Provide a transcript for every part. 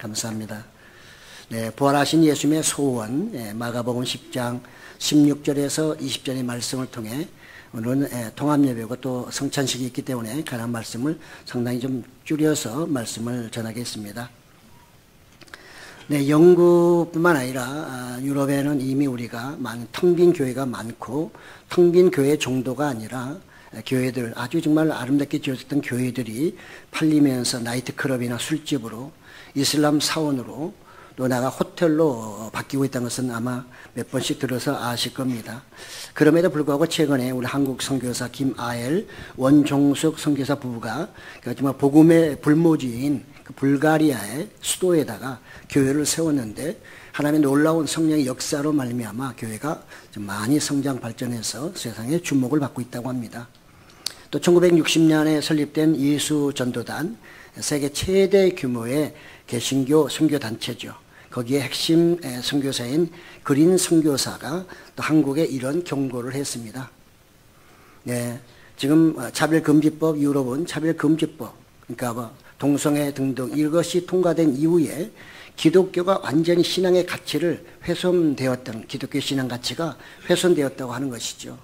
감사합니다. 네, 부활하신 예수님의 소원, 마가복음 10장 16절에서 20절의 말씀을 통해 오늘은 통합예배고 또 성찬식이 있기 때문에 관한 말씀을 상당히 좀 줄여서 말씀을 전하겠습니다. 네, 영국뿐만 아니라 유럽에는 이미 우리가 텅 빈 교회가 많고 텅 빈 교회 정도가 아니라 교회들, 아주 정말 아름답게 지어졌던 교회들이 팔리면서 나이트클럽이나 술집으로 이슬람 사원으로 또 나가 호텔로 바뀌고 있다는 것은 아마 몇 번씩 들어서 아실 겁니다. 그럼에도 불구하고 최근에 우리 한국 선교사 김아엘, 원종숙 선교사 부부가 정말 복음의 불모지인 그 불가리아의 수도에다가 교회를 세웠는데 하나님의 놀라운 성령의 역사로 말미암아 교회가 좀 많이 성장 발전해서 세상에 주목을 받고 있다고 합니다. 또 1960년에 설립된 예수전도단, 세계 최대 규모의 개신교 선교단체죠. 거기에 핵심 선교사인 그린 선교사가 또 한국에 이런 경고를 했습니다. 네, 지금 차별금지법, 유럽은 차별금지법, 그러니까 동성애 등등 이것이 통과된 이후에 기독교가 완전히 신앙의 가치를 훼손되었던, 기독교 신앙 가치가 훼손되었다고 하는 것이죠.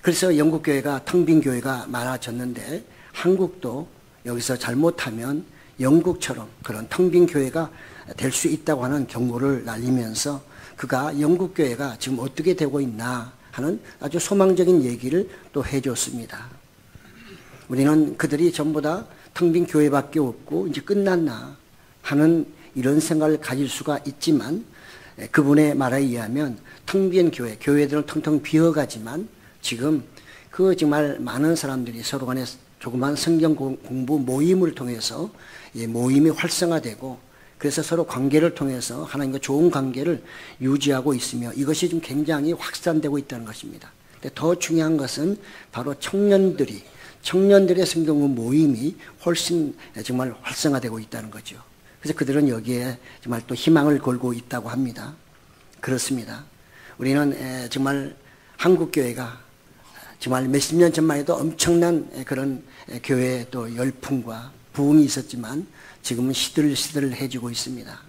그래서 영국 교회가 텅 빈 교회가 많아졌는데 한국도 여기서 잘못하면 영국처럼 그런 텅 빈 교회가 될 수 있다고 하는 경고를 날리면서 그가 영국 교회가 지금 어떻게 되고 있나 하는 아주 소망적인 얘기를 또 해줬습니다. 우리는 그들이 전부 다 텅 빈 교회밖에 없고 이제 끝났나 하는 이런 생각을 가질 수가 있지만 그분의 말에 의하면 텅 빈 교회, 교회들은 텅텅 비어가지만 지금 그 정말 많은 사람들이 서로 간에 조그만 성경 공부 모임을 통해서 모임이 활성화되고 그래서 서로 관계를 통해서 하나님과 좋은 관계를 유지하고 있으며 이것이 좀 굉장히 확산되고 있다는 것입니다. 근데 더 중요한 것은 바로 청년들의 성경 공부 모임이 훨씬 정말 활성화되고 있다는 거죠. 그래서 그들은 여기에 정말 또 희망을 걸고 있다고 합니다. 그렇습니다. 우리는 정말 한국 교회가 정말 몇십 년 전만 해도 엄청난 그런 교회의 또 열풍과 부흥이 있었지만 지금은 시들시들해지고 있습니다.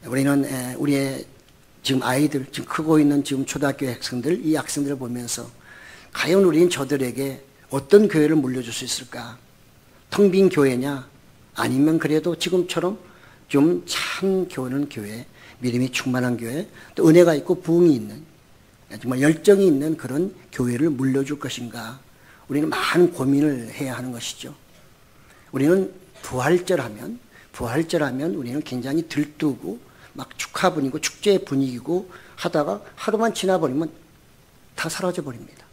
우리는 우리의 지금 아이들, 지금 크고 있는 지금 초등학교 학생들, 이 학생들을 보면서 과연 우리는 저들에게 어떤 교회를 물려줄 수 있을까? 텅 빈 교회냐? 아니면 그래도 지금처럼 좀 참 교회는 교회, 믿음이 충만한 교회, 또 은혜가 있고 부흥이 있는 정말 열정이 있는 그런 교회를 물려줄 것인가? 우리는 많은 고민을 해야 하는 것이죠. 우리는 부활절하면 우리는 굉장히 들뜨고 막 축하 분위기고 축제 분위기고 하다가 하루만 지나버리면 다 사라져 버립니다.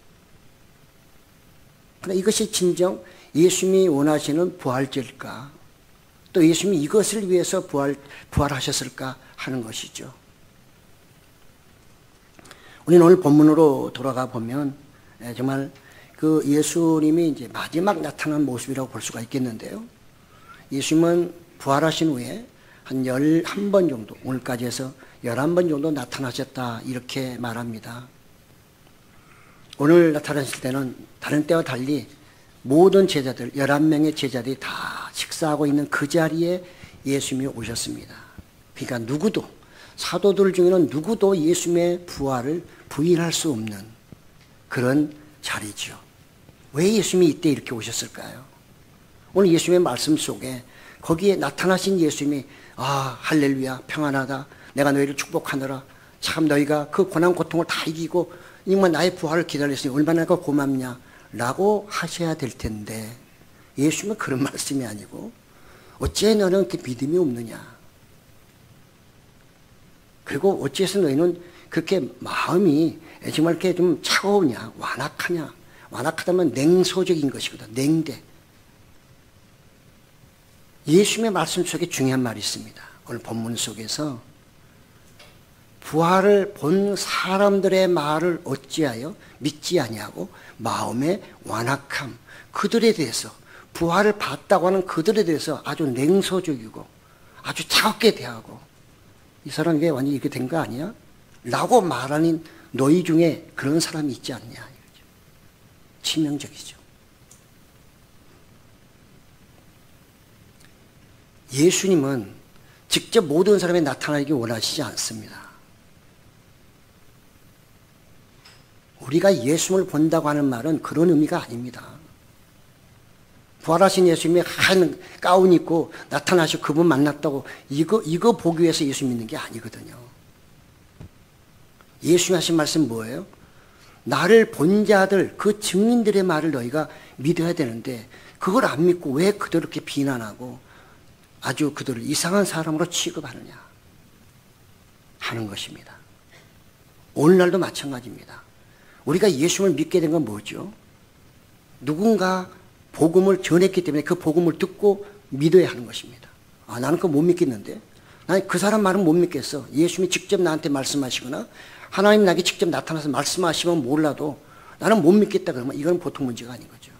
그러나 이것이 진정 예수님이 원하시는 부활절일까? 또 예수님이 이것을 위해서 부활하셨을까 하는 것이죠. 우리는 오늘 본문으로 돌아가 보면 정말 그 예수님이 이제 마지막 나타난 모습이라고 볼 수가 있겠는데요. 예수님은 부활하신 후에 한 11번 정도, 오늘까지 해서 11번 정도 나타나셨다 이렇게 말합니다. 오늘 나타나실 때는 다른 때와 달리 모든 제자들, 11명의 제자들이 다 식사하고 있는 그 자리에 예수님이 오셨습니다. 그러니까 누구도, 사도들 중에는 누구도 예수님의 부활을 부인할 수 없는 그런 자리죠. 왜 예수님이 이때 이렇게 오셨을까요? 오늘 예수님의 말씀 속에 거기에 나타나신 예수님이 할렐루야 평안하다 내가 너희를 축복하노라 참 너희가 그 고난 고통을 다 이기고 정말 나의 부활을 기다렸으니 얼마나 고맙냐 라고 하셔야 될 텐데 예수님은 그런 말씀이 아니고 어찌해 너는 그 믿음이 없느냐 그리고 어찌해서 너희는 그렇게 마음이 정말 이렇게 좀 차가우냐 완악하냐 완악하다면 냉소적인 것이거든 냉대 예수님의 말씀 속에 중요한 말이 있습니다. 오늘 본문 속에서 부활을 본 사람들의 말을 어찌하여 믿지 아니하고 마음의 완악함 그들에 대해서 부활을 봤다고 하는 그들에 대해서 아주 냉소적이고 아주 차갑게 대하고 이 사람 왜 완전히 이렇게 된 거 아니야? 라고 말하는 너희 중에 그런 사람이 있지 않냐 이거죠. 치명적이죠. 예수님은 직접 모든 사람에 나타나기 원하시지 않습니다. 우리가 예수님을 본다고 하는 말은 그런 의미가 아닙니다. 부활하신 예수님이 한 가운 입고 나타나시고 그분 만났다고 이거 보기 위해서 예수 믿는 게 아니거든요. 예수님 하신 말씀 뭐예요? 나를 본 자들, 그 증인들의 말을 너희가 믿어야 되는데 그걸 안 믿고 왜 그들을 이렇게 비난하고 아주 그들을 이상한 사람으로 취급하느냐 하는 것입니다. 오늘날도 마찬가지입니다. 우리가 예수님을 믿게 된 건 뭐죠? 누군가 복음을 전했기 때문에 그 복음을 듣고 믿어야 하는 것입니다. 아, 나는 그거 못 믿겠는데? 나는 그 사람 말은 못 믿겠어. 예수님이 직접 나한테 말씀하시거나 하나님 나에게 직접 나타나서 말씀하시면 몰라도 나는 못 믿겠다 그러면 이건 보통 문제가 아닌 거죠.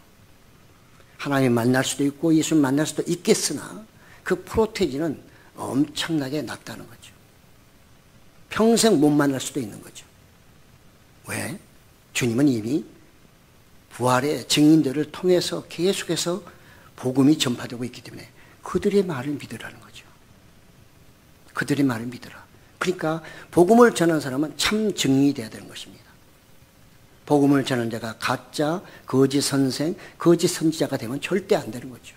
하나님 만날 수도 있고 예수님 만날 수도 있겠으나 그 프로테이지는 엄청나게 낮다는 거죠. 평생 못 만날 수도 있는 거죠. 왜? 주님은 이미 부활의 증인들을 통해서 계속해서 복음이 전파되고 있기 때문에 그들의 말을 믿으라는 거죠. 그들의 말을 믿으라. 그러니까 복음을 전하는 사람은 참 증인이 되어야 되는 것입니다. 복음을 전하는 자가 가짜, 거짓 선생, 거짓 선지자가 되면 절대 안 되는 거죠.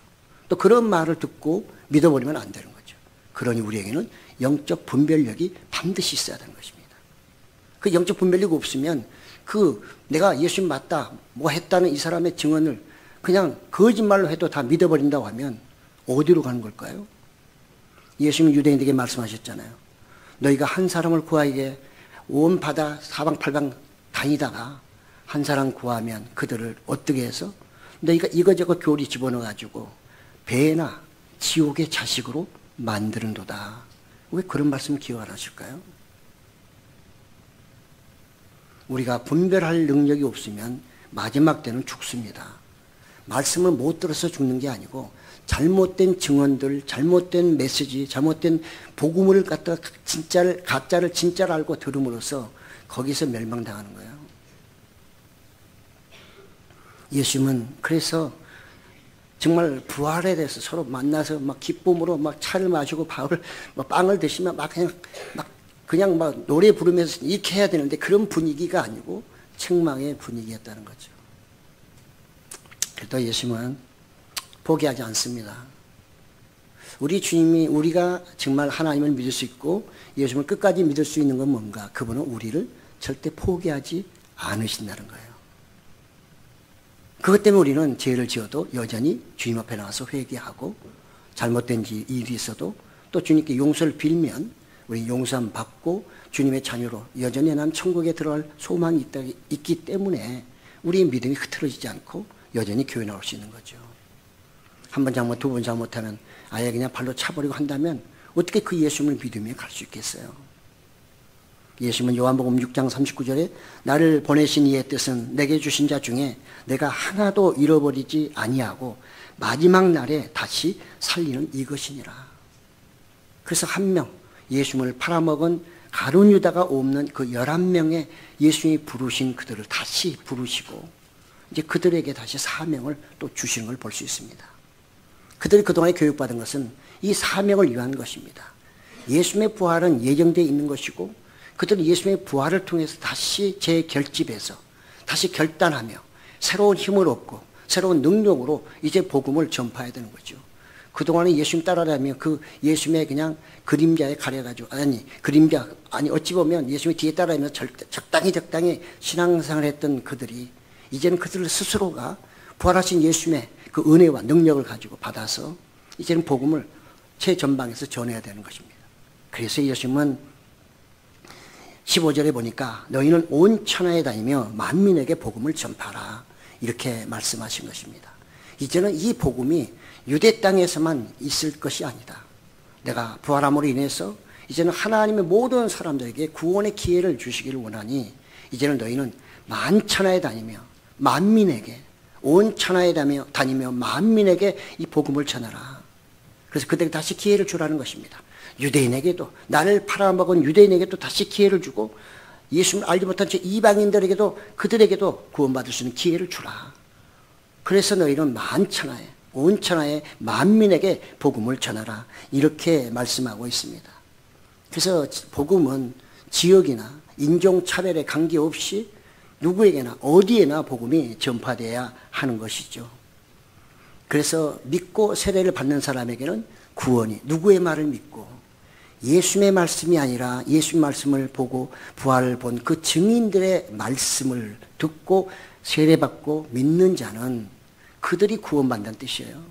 또 그런 말을 듣고 믿어버리면 안 되는 거죠. 그러니 우리에게는 영적 분별력이 반드시 있어야 되는 것입니다. 그 영적 분별력이 없으면 내가 예수님 맞다, 뭐 했다는 이 사람의 증언을 그냥 거짓말로 해도 다 믿어버린다고 하면 어디로 가는 걸까요? 예수님 유대인들에게 말씀하셨잖아요. 너희가 한 사람을 구하기에 온 바다 사방팔방 다니다가 한 사람 구하면 그들을 어떻게 해서 너희가 이거저거 교리 집어넣어가지고 배나 지옥의 자식으로 만드는도다. 왜 그런 말씀 기억 안 하실까요? 우리가 분별할 능력이 없으면 마지막 때는 죽습니다. 말씀을 못 들어서 죽는 게 아니고 잘못된 증언들, 잘못된 메시지, 잘못된 복음을 갖다가 가짜를 진짜를 알고 들음으로써 거기서 멸망당하는 거예요. 예수님은 그래서 정말 부활에 대해서 서로 만나서 막 기쁨으로 막 차를 마시고 빵을 드시면 그냥 노래 부르면서 이렇게 해야 되는데 그런 분위기가 아니고 책망의 분위기였다는 거죠. 그래도 예수님은 포기하지 않습니다. 우리 주님이 우리가 정말 하나님을 믿을 수 있고 예수님을 끝까지 믿을 수 있는 건 뭔가? 그분은 우리를 절대 포기하지 않으신다는 거예요. 그것 때문에 우리는 죄를 지어도 여전히 주님 앞에 나와서 회개하고 잘못된 일이 있어도 또 주님께 용서를 빌면 우리 용서함 받고 주님의 자녀로 여전히 난 천국에 들어갈 소망이 있기 때문에 우리의 믿음이 흐트러지지 않고 여전히 교회 나올 수 있는 거죠. 한 번 잘못, 두 번 잘못하면 아예 그냥 발로 차버리고 한다면 어떻게 그 예수님을 믿으며 갈 수 있겠어요? 예수님은 요한복음 6장 39절에 나를 보내신 이의 뜻은 내게 주신 자 중에 내가 하나도 잃어버리지 아니하고 마지막 날에 다시 살리는 이것이니라. 그래서 한 명, 예수님을 팔아먹은 가룟 유다가 없는 그 11명의 예수님이 부르신 그들을 다시 부르시고 이제 그들에게 다시 사명을 또 주시는 걸 볼 수 있습니다. 그들이 그동안에 교육받은 것은 이 사명을 위한 것입니다. 예수님의 부활은 예정되어 있는 것이고 그들은 예수님의 부활을 통해서 다시 재결집해서 다시 결단하며 새로운 힘을 얻고 새로운 능력으로 이제 복음을 전파해야 되는 거죠. 그동안에 예수님 따라다니며 그 예수님의 그냥 그림자에 가려가지고 어찌 보면 예수님의 뒤에 따라다니면서 적당히 신앙생활을 했던 그들이 이제는 그들 스스로가 부활하신 예수님의 그 은혜와 능력을 가지고 받아서 이제는 복음을 최전방에서 전해야 되는 것입니다. 그래서 예수님은 15절에 보니까 너희는 온 천하에 다니며 만민에게 복음을 전파하라 이렇게 말씀하신 것입니다. 이제는 이 복음이 유대 땅에서만 있을 것이 아니다. 내가 부활함으로 인해서 이제는 하나님의 모든 사람들에게 구원의 기회를 주시기를 원하니 이제는 너희는 만천하에 다니며 만민에게 온 천하에 다니며 만민에게 이 복음을 전하라. 그래서 그들에게 다시 기회를 주라는 것입니다. 유대인에게도 나를 팔아먹은 유대인에게도 다시 기회를 주고 예수님을 알지 못한 저 이방인들에게도 그들에게도 구원받을 수 있는 기회를 주라. 그래서 너희는 만천하에 온 천하의 만민에게 복음을 전하라. 이렇게 말씀하고 있습니다. 그래서 복음은 지역이나 인종차별에 관계없이 누구에게나 어디에나 복음이 전파되어야 하는 것이죠. 그래서 믿고 세례를 받는 사람에게는 구원이, 누구의 말을 믿고 예수님의 말씀이 아니라 예수님 말씀을 보고 부활을 본 그 증인들의 말씀을 듣고 세례받고 믿는 자는 그들이 구원받는다는 뜻이에요.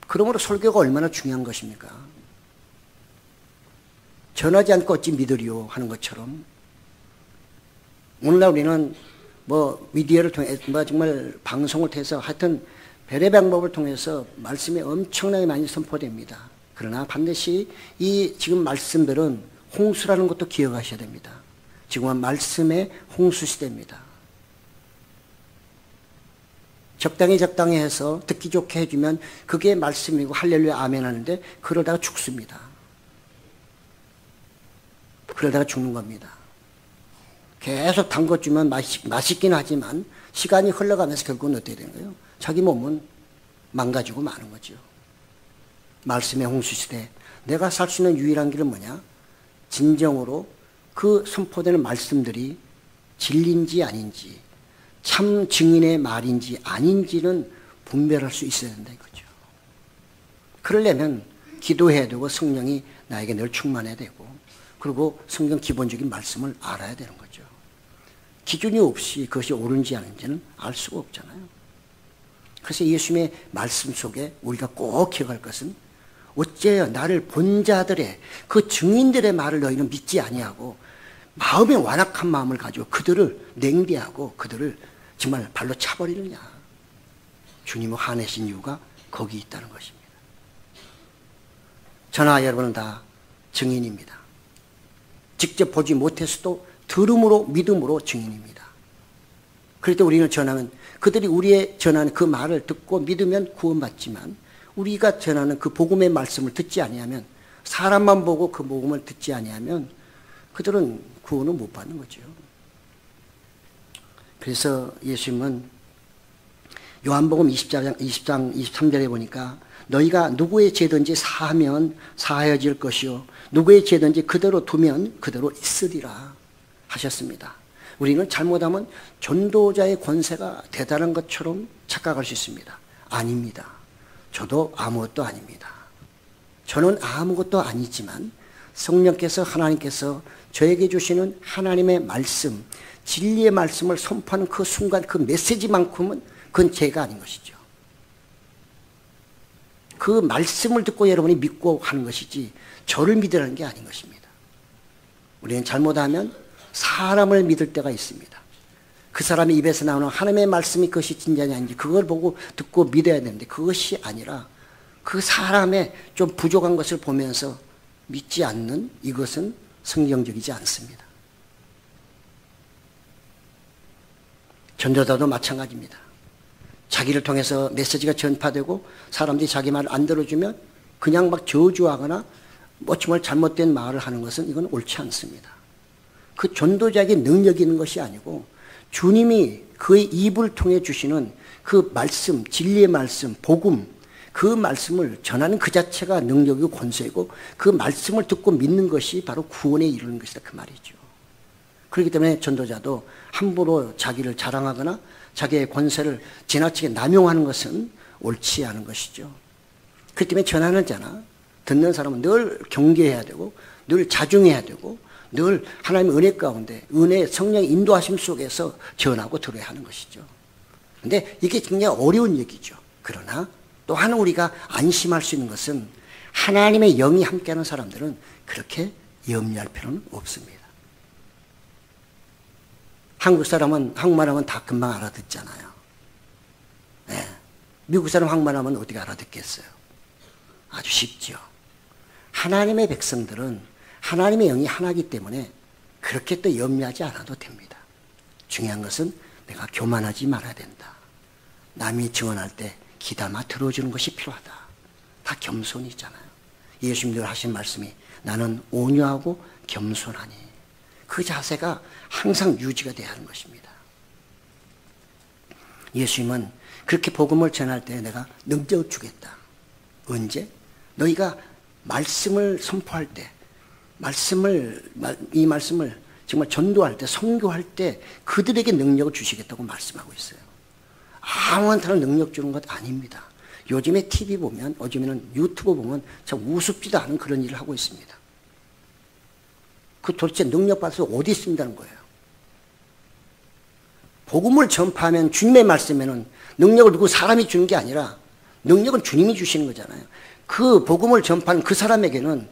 그러므로 설교가 얼마나 중요한 것입니까? 전하지 않고 어찌 믿으리요 하는 것처럼 오늘날 우리는 미디어를 통해 정말 방송을 통해서 하여튼 별의 방법을 통해서 말씀이 엄청나게 많이 선포됩니다. 그러나 반드시 이 지금 말씀들은 홍수라는 것도 기억하셔야 됩니다. 지금은 말씀의 홍수 시대입니다. 적당히 해서 듣기 좋게 해주면 그게 말씀이고 할렐루야 아멘 하는데 그러다가 죽습니다. 그러다가 죽는 겁니다. 계속 담궈주면 맛있긴 하지만 시간이 흘러가면서 결국은 어떻게 되는 거예요? 자기 몸은 망가지고 마는 거죠. 말씀의 홍수시대, 내가 살 수 있는 유일한 길은 뭐냐? 진정으로 그 선포되는 말씀들이 진리인지 아닌지, 참 증인의 말인지 아닌지는 분별할 수 있어야 된다 이거죠. 그러려면 기도해야 되고 성령이 나에게 늘 충만해야 되고 그리고 성경 기본적인 말씀을 알아야 되는 거죠. 기준이 없이 그것이 옳은지 아닌지는 알 수가 없잖아요. 그래서 예수님의 말씀 속에 우리가 꼭 기억할 것은 어째요 나를 본 자들의 그 증인들의 말을 너희는 믿지 아니하고 마음에 완악한 마음을 가지고 그들을 냉대하고 그들을 정말 발로 차버리느냐. 주님을 화내신 이유가 거기 있다는 것입니다. 저나 여러분은 다 증인입니다. 직접 보지 못했어도 들음으로 믿음으로 증인입니다. 그럴 때 우리는 전하면 그들이 우리의 전하는 그 말을 듣고 믿으면 구원받지만 우리가 전하는 그 복음의 말씀을 듣지 아니하면 사람만 보고 그 복음을 듣지 아니하면 그들은 구원을 못 받는 거죠. 그래서 예수님은 요한복음 20장 23절에 보니까 너희가 누구의 죄든지 사하면 사하여질 것이요 누구의 죄든지 그대로 두면 그대로 있으리라 하셨습니다. 우리는 잘못하면 전도자의 권세가 대단한 것처럼 착각할 수 있습니다. 아닙니다. 저도 아무것도 아닙니다. 저는 아무것도 아니지만 성령께서 하나님께서 저에게 주시는 하나님의 말씀, 진리의 말씀을 선포하는 그 순간 그 메시지만큼은 그건 제가 아닌 것이죠. 그 말씀을 듣고 여러분이 믿고 하는 것이지 저를 믿으라는 게 아닌 것입니다. 우리는 잘못하면 사람을 믿을 때가 있습니다. 그 사람의 입에서 나오는 하나님의 말씀이 그것이 진짜냐 아닌지 그걸 보고 듣고 믿어야 되는데 그것이 아니라 그 사람의 좀 부족한 것을 보면서 믿지 않는 이것은 성경적이지 않습니다. 전도자도 마찬가지입니다. 자기를 통해서 메시지가 전파되고 사람들이 자기 말을 안 들어주면 그냥 막 저주하거나 정말 잘못된 말을 하는 것은 이건 옳지 않습니다. 그 전도자에게 능력이 있는 것이 아니고 주님이 그의 입을 통해 주시는 그 말씀, 진리의 말씀, 복음 그 말씀을 전하는 그 자체가 능력이고 권세이고 그 말씀을 듣고 믿는 것이 바로 구원에 이르는 것이다 그 말이죠. 그렇기 때문에 전도자도 함부로 자기를 자랑하거나 자기의 권세를 지나치게 남용하는 것은 옳지 않은 것이죠. 그렇기 때문에 전하는 자나 듣는 사람은 늘 경계해야 되고 늘 자중해야 되고 늘 하나님의 은혜 가운데 은혜 성령의 인도하심 속에서 전하고 들어야 하는 것이죠. 그런데 이게 굉장히 어려운 얘기죠. 그러나 또한 우리가 안심할 수 있는 것은 하나님의 영이 함께하는 사람들은 그렇게 염려할 필요는 없습니다. 한국 사람은 한국말하면 다 금방 알아듣잖아요. 네. 미국 사람 한국말하면 어떻게 알아듣겠어요? 아주 쉽죠. 하나님의 백성들은 하나님의 영이 하나이기 때문에 그렇게 또 염려하지 않아도 됩니다. 중요한 것은 내가 교만하지 말아야 된다. 남이 증언할 때 귀담아 들어주는 것이 필요하다. 다 겸손이잖아요. 예수님들 하신 말씀이 나는 온유하고 겸손하니 그 자세가 항상 유지가 돼야 하는 것입니다. 예수님은 그렇게 복음을 전할 때 내가 능력을 주겠다. 언제? 너희가 말씀을 선포할 때, 이 말씀을 정말 전도할 때, 선교할 때 그들에게 능력을 주시겠다고 말씀하고 있어요. 아무한테나 능력 주는 것 아닙니다. 요즘에 TV 보면, 요즘에는 유튜브 보면 참 우습지도 않은 그런 일을 하고 있습니다. 그 도대체 능력 받아서 어디 있습니다는 거예요. 복음을 전파하면 주님의 말씀에는 능력을 누구 사람이 주는 게 아니라 능력은 주님이 주시는 거잖아요. 그 복음을 전파하는 그 사람에게는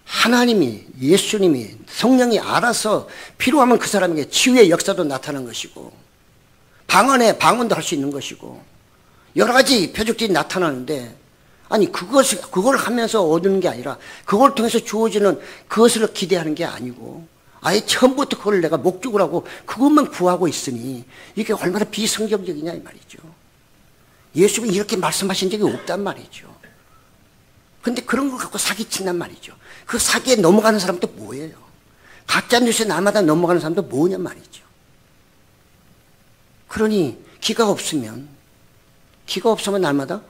하나님이, 예수님이, 성령이 알아서 필요하면 그 사람에게 치유의 역사도 나타나는 것이고, 방언도 할 수 있는 것이고, 여러 가지 표적들이 나타나는데, 아니 그걸 하면서 얻는 게 아니라 그걸 통해서 주어지는 그것을 기대하는 게 아니고, 아예 처음부터 그걸 내가 목적으로 하고 그것만 구하고 있으니 이게 얼마나 비성경적이냐 이 말이죠. 예수님이 이렇게 말씀하신 적이 없단 말이죠. 근데 그런 걸 갖고 사기친단 말이죠. 그 사기에 넘어가는 사람도 뭐예요? 가짜뉴스에 날마다 넘어가는 사람도 뭐냐 말이죠. 그러니 기가 없으면 날마다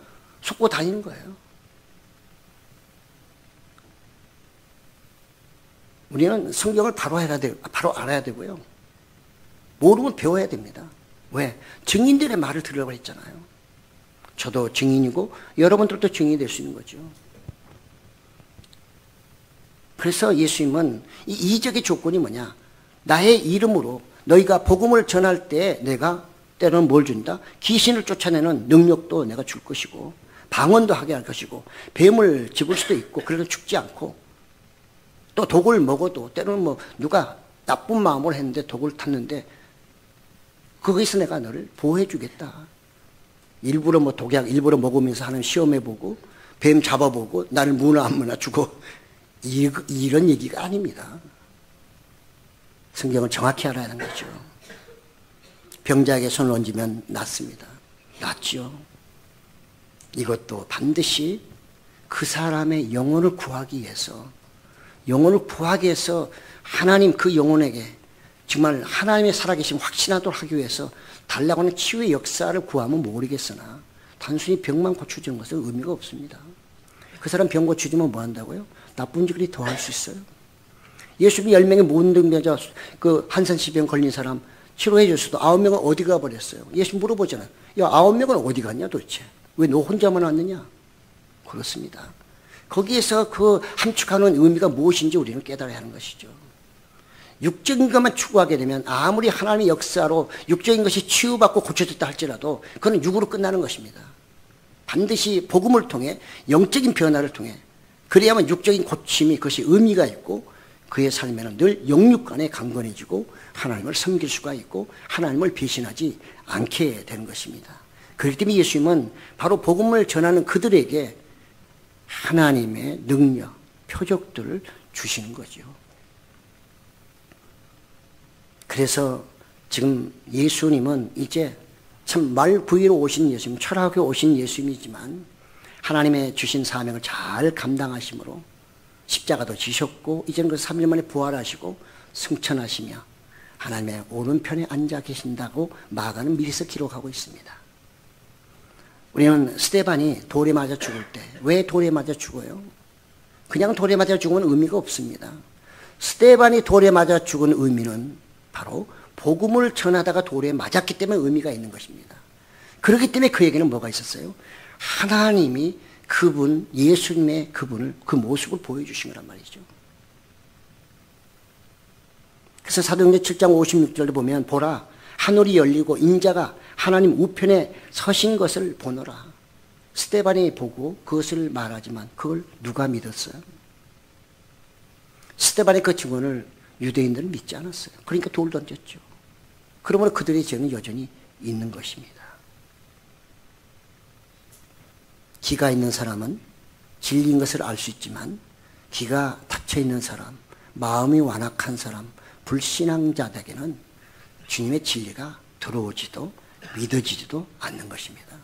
속고 다니는 거예요. 우리는 성경을 바로 알아야 되고요. 모르면 배워야 됩니다. 왜? 증인들의 말을 들으라고 했잖아요. 저도 증인이고 여러분들도 증인이 될 수 있는 거죠. 그래서 예수님은 이 이적의 조건이 뭐냐? 나의 이름으로 너희가 복음을 전할 때 내가 때로는 뭘 준다? 귀신을 쫓아내는 능력도 내가 줄 것이고, 방언도 하게 할 것이고, 뱀을 집을 수도 있고, 그래도 죽지 않고, 또 독을 먹어도 때로는 뭐 누가 나쁜 마음으로 했는데 독을 탔는데 거기서 내가 너를 보호해 주겠다. 일부러 뭐 독약 일부러 먹으면서 하는 시험해보고 뱀 잡아보고 나를 무나 안 무나 주고 이런 얘기가 아닙니다. 성경을 정확히 알아야 하는 거죠. 병자에게 손을 얹으면 낫습니다. 낫죠. 이것도 반드시 그 사람의 영혼을 구하기 위해서 하나님 그 영혼에게 정말 하나님의 살아계심 확신하도록 하기 위해서 달라고 하는 치유의 역사를 구하면 모르겠으나 단순히 병만 고쳐주는 것은 의미가 없습니다. 그 사람 병 고쳐주면 뭐 한다고요? 나쁜 짓을 더할 수 있어요. 예수님이 10명의 문둥병자 그 한산시병 걸린 사람 치료해 줬어도 9명은 어디 가버렸어요? 예수님 물어보잖아요. 야, 9명은 어디 갔냐 도대체? 왜 너 혼자만 왔느냐? 그렇습니다. 거기에서 그 함축하는 의미가 무엇인지 우리는 깨달아야 하는 것이죠. 육적인 것만 추구하게 되면 아무리 하나님의 역사로 육적인 것이 치유받고 고쳐졌다 할지라도 그건 육으로 끝나는 것입니다. 반드시 복음을 통해 영적인 변화를 통해 그래야만 육적인 고침이 그것이 의미가 있고 그의 삶에는 늘 영육간에 강건해지고 하나님을 섬길 수가 있고 하나님을 배신하지 않게 되는 것입니다. 그렇기 때문에 예수님은 바로 복음을 전하는 그들에게 하나님의 능력, 표적들을 주시는 거죠. 그래서 지금 예수님은 이제 참 말 구이로 오신 예수님, 철학에 오신 예수님이지만 하나님의 주신 사명을 잘 감당하심으로 십자가도 지셨고 이제는 그 3일 만에 부활하시고 승천하시며 하나님의 오른편에 앉아 계신다고 마가는 미리서 기록하고 있습니다. 우리는 스데반이 돌에 맞아 죽을 때 왜 돌에 맞아 죽어요? 그냥 돌에 맞아 죽으면 의미가 없습니다. 스데반이 돌에 맞아 죽은 의미는 바로 복음을 전하다가 돌에 맞았기 때문에 의미가 있는 것입니다. 그렇기 때문에 그에게는 뭐가 있었어요? 하나님이 예수님의 그 모습을 보여주신 거란 말이죠. 그래서 사도행전 7장 56절에 보면 보라 하늘이 열리고 인자가 하나님 우편에 서신 것을 보노라. 스데반이 보고 그것을 말하지만 그걸 누가 믿었어요? 스데반의 그 증언을 유대인들은 믿지 않았어요. 그러니까 돌 던졌죠. 그러므로 그들의 죄는 여전히 있는 것입니다. 기가 있는 사람은 진리인 것을 알 수 있지만 기가 닫혀 있는 사람, 마음이 완악한 사람, 불신앙자에게는 주님의 진리가 들어오지도 믿어지지도 않는 것입니다.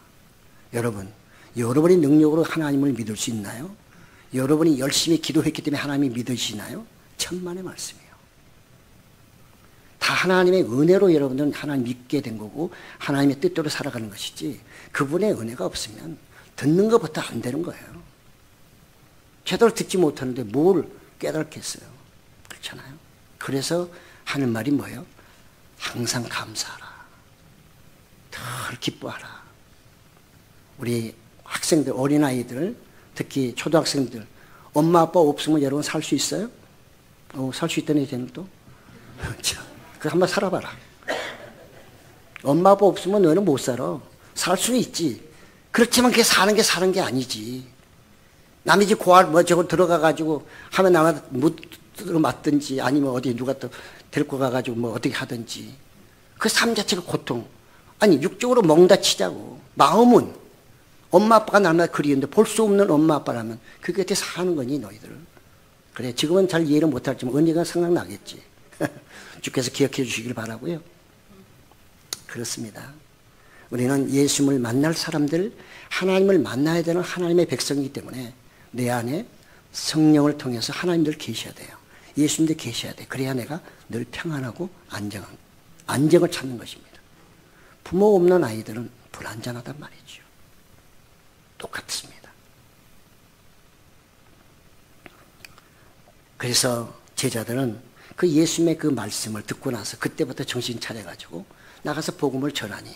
여러분의 능력으로 하나님을 믿을 수 있나요? 여러분이 열심히 기도했기 때문에 하나님이 믿으시나요? 천만의 말씀이에요. 다 하나님의 은혜로 여러분들은 하나님 믿게 된 거고 하나님의 뜻대로 살아가는 것이지 그분의 은혜가 없으면 듣는 것부터 안 되는 거예요. 제대로 듣지 못하는데 뭘 깨닫겠어요. 그렇잖아요. 그래서 하는 말이 뭐예요? 항상 감사하라. 늘 기뻐하라. 우리 학생들, 어린아이들, 특히 초등학생들, 엄마 아빠 없으면 여러분 살 수 있어요? 살 수 있다니 쟤는 또? 그 한번 살아봐라. 엄마 아빠 없으면 너는 못 살아. 살 수는 있지. 그렇지만 그게 사는 게 아니지. 남의 집 고알 뭐 저거 들어가가지고 하면 나가 못 들어맞든지 아니면 어디 누가 또 데리고 가가지고 뭐 어떻게 하든지. 그 삶 자체가 고통. 아니 육적으로 먹는다 치자고. 마음은 엄마 아빠가 나나 그리운데 볼 수 없는 엄마 아빠라면 그게 어떻게 사는 거니 너희들. 그래 지금은 잘 이해를 못할지만 언젠가 생각나겠지. 주께서 기억해 주시길 바라고요. 그렇습니다. 우리는 예수님을 만날 사람들, 하나님을 만나야 되는 하나님의 백성이기 때문에 내 안에 성령을 통해서 하나님들 계셔야 돼요. 예수님들 계셔야 돼. 그래야 내가 늘 평안하고 안정을 찾는 것입니다. 부모 없는 아이들은 불안정하단 말이죠. 똑같습니다. 그래서 제자들은 그 예수님의 그 말씀을 듣고 나서 그때부터 정신 차려가지고 나가서 복음을 전하니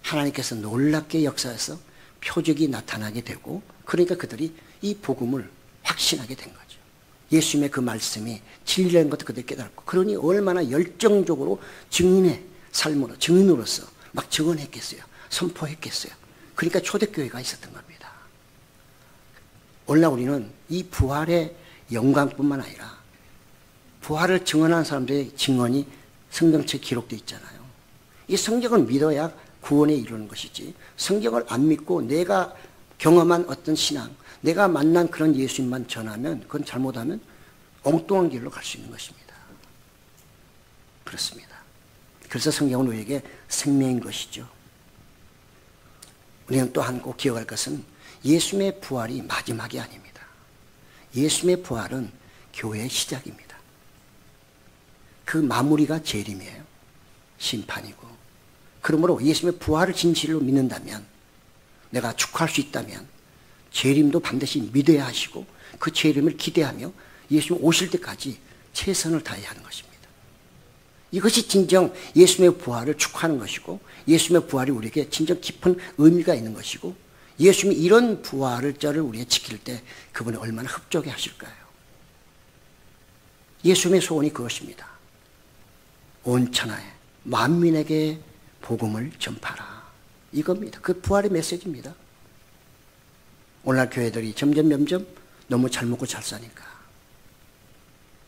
하나님께서 놀랍게 역사해서 표적이 나타나게 되고 그러니까 그들이 이 복음을 확신하게 된 거죠. 예수님의 그 말씀이 진리라는 것도 그들이 깨달았고 그러니 얼마나 열정적으로 증인의 삶으로 증인으로서 막 증언했겠어요. 선포했겠어요. 그러니까 초대교회가 있었던 겁니다. 오늘날 우리는 이 부활의 영광뿐만 아니라 부활을 증언한 사람들의 증언이 성경책에 기록되어 있잖아요. 이 성경을 믿어야 구원에 이르는 것이지 성경을 안 믿고 내가 경험한 어떤 신앙, 내가 만난 그런 예수님만 전하면 그건 잘못하면 엉뚱한 길로 갈 수 있는 것입니다. 그렇습니다. 그래서 성경은 우리에게 생명인 것이죠. 우리는 또한 꼭 기억할 것은 예수님의 부활이 마지막이 아닙니다. 예수님의 부활은 교회의 시작입니다. 그 마무리가 재림이에요. 심판이고. 그러므로 예수님의 부활을 진실로 믿는다면 내가 축하할 수 있다면 재림도 반드시 믿어야 하시고 그 재림을 기대하며 예수님 오실 때까지 최선을 다해야 하는 것입니다. 이것이 진정 예수님의 부활을 축하하는 것이고 예수님의 부활이 우리에게 진정 깊은 의미가 있는 것이고 예수님이 이런 부활을 우리가 지킬 때 그분이 얼마나 흡족해 하실까요? 예수님의 소원이 그것입니다. 온 천하에 만민에게 복음을 전파라. 이겁니다. 그 부활의 메시지입니다. 오늘날 교회들이 점점 너무 잘 먹고 잘 사니까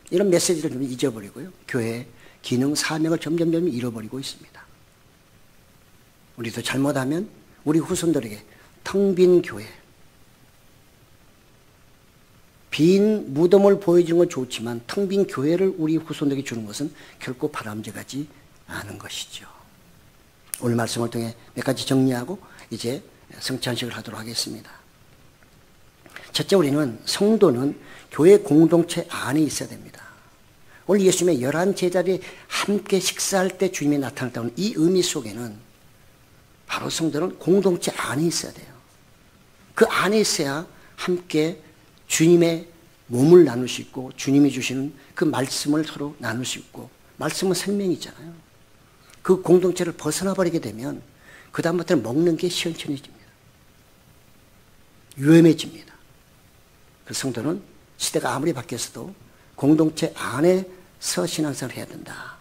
이런 메시지를 좀 잊어버리고요. 교회의 기능, 사명을 점점 잃어버리고 있습니다. 우리도 잘못하면 우리 후손들에게 텅 빈 교회, 빈 무덤을 보여주는 건 좋지만 텅 빈 교회를 우리 후손들에게 주는 것은 결코 바람직하지 않은 것이죠. 오늘 말씀을 통해 몇 가지 정리하고 이제 성찬식을 하도록 하겠습니다. 첫째, 우리는 성도는 교회 공동체 안에 있어야 됩니다. 오늘 예수님의 11 제자들이 함께 식사할 때 주님이 나타났다는 이 의미 속에는 바로 성도는 공동체 안에 있어야 돼요. 그 안에 있어야 함께 주님의 몸을 나눌 수 있고 주님이 주시는 그 말씀을 서로 나눌 수 있고 말씀은 생명이잖아요. 그 공동체를 벗어나 버리게 되면 그 다음부터는 먹는 게 시원찮아집니다. 위험해집니다. 그 성도는 시대가 아무리 바뀌었어도 공동체 안에서 신앙생활을 해야 된다.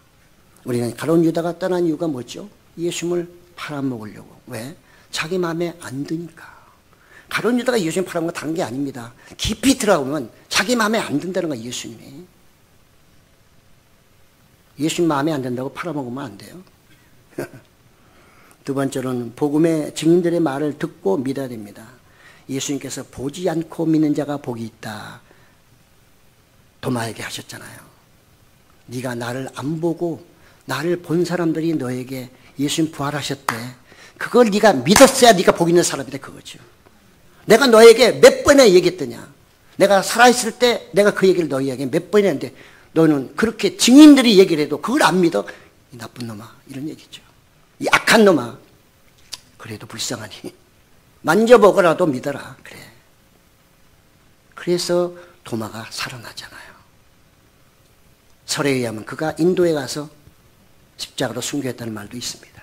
우리는 가룟 유다가 떠난 이유가 뭐죠? 예수님을 팔아먹으려고. 왜? 자기 마음에 안 드니까. 가룟 유다가 예수님 팔아먹은 건 다른 게 아닙니다. 깊이 들어가보면 자기 마음에 안 든다는 거예요. 예수님이. 예수님 마음에 안 든다고 팔아먹으면 안 돼요. 두 번째로는 복음의 증인들의 말을 듣고 믿어야 됩니다. 예수님께서 보지 않고 믿는 자가 복이 있다. 도마에게 하셨잖아요. 네가 나를 안 보고 나를 본 사람들이 너에게 예수님 부활하셨대. 그걸 네가 믿었어야 네가 복 있는 사람이다 그거죠. 내가 너에게 몇 번이나 얘기했더냐. 내가 살아있을 때 내가 그 얘기를 너희에게 몇 번이나 했는데 너는 그렇게 증인들이 얘기를 해도 그걸 안 믿어? 이 나쁜 놈아. 이런 얘기죠. 이 악한 놈아. 그래도 불쌍하니 만져보고라도 믿어라. 그래. 그래서 도마가 살아나잖아요. 설에 의하면 그가 인도에 가서 십자가로 순교했다는 말도 있습니다.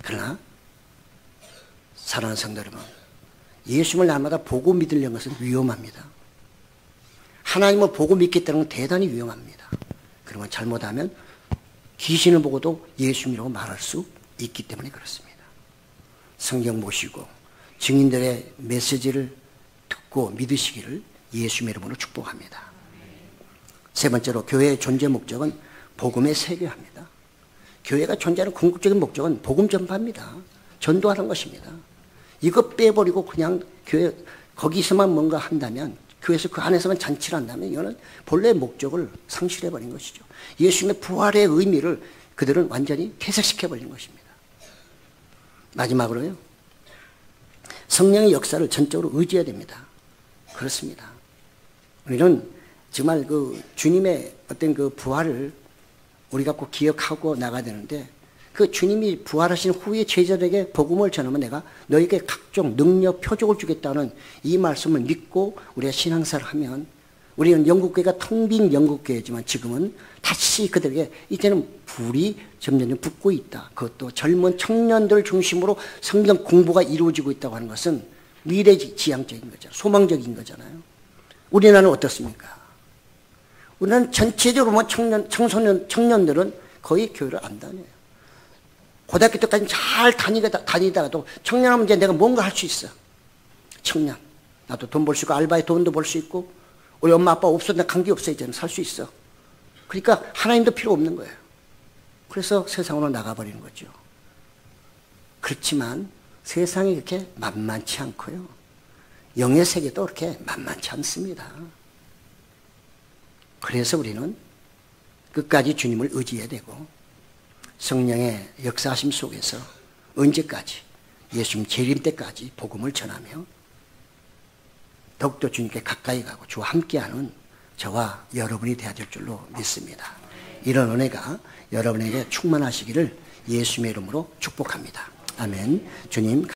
그러나 사랑하는 성도 여러분, 예수님을 날마다 보고 믿으려는 것은 위험합니다. 하나님을 보고 믿겠다는 건 대단히 위험합니다. 그러면 잘못하면 귀신을 보고도 예수님이라고 말할 수 있기 때문에 그렇습니다. 성경 보시고 증인들의 메시지를 듣고 믿으시기를 예수님의 이름으로 축복합니다. 세 번째로 교회의 존재 목적은 복음의 세계화입니다. 교회가 존재하는 궁극적인 목적은 복음 전파입니다. 전도하는 것입니다. 이거 빼버리고 그냥 교회 거기서만 뭔가 한다면, 교회에서 그 안에서만 잔치를 한다면 이거는 본래의 목적을 상실해버린 것이죠. 예수님의 부활의 의미를 그들은 완전히 퇴색시켜버린 것입니다. 마지막으로요, 성령의 역사를 전적으로 의지해야 됩니다. 그렇습니다. 우리는 정말 그 주님의 어떤 그 부활을 우리가 꼭 기억하고 나가야 되는데, 그 주님이 부활하신 후에 제자들에게 복음을 전하면 내가 너에게 각종 능력, 표적을 주겠다는 이 말씀을 믿고 우리가 신앙사를 하면, 우리는 영국교회가 텅 빈 영국교회지만 지금은 다시 그들에게 이제는 불이 점점 붙고 있다. 그것도 젊은 청년들 중심으로 성경 공부가 이루어지고 있다고 하는 것은 미래지향적인 거잖아요. 소망적인 거잖아요. 우리나라는 어떻습니까? 우리는 전체적으로 보면 청년들은 거의 교회를 안 다녀요. 고등학교 때까지 잘 다니다가도 청년하면 이제 내가 뭔가 할 수 있어. 청년. 나도 돈 벌 수 있고, 알바에 돈도 벌 수 있고, 우리 엄마 아빠 없어도 나 관계 없어. 이제는 살 수 있어. 그러니까 하나님도 필요 없는 거예요. 그래서 세상으로 나가버리는 거죠. 그렇지만 세상이 그렇게 만만치 않고요. 영의 세계도 그렇게 만만치 않습니다. 그래서 우리는 끝까지 주님을 의지해야 되고, 성령의 역사하심 속에서 언제까지, 예수님 재림 때까지 복음을 전하며 더욱더 주님께 가까이 가고 주와 함께하는 저와 여러분이 되어야 될 줄로 믿습니다. 이런 은혜가 여러분에게 충만하시기를 예수님의 이름으로 축복합니다. 아멘. 주님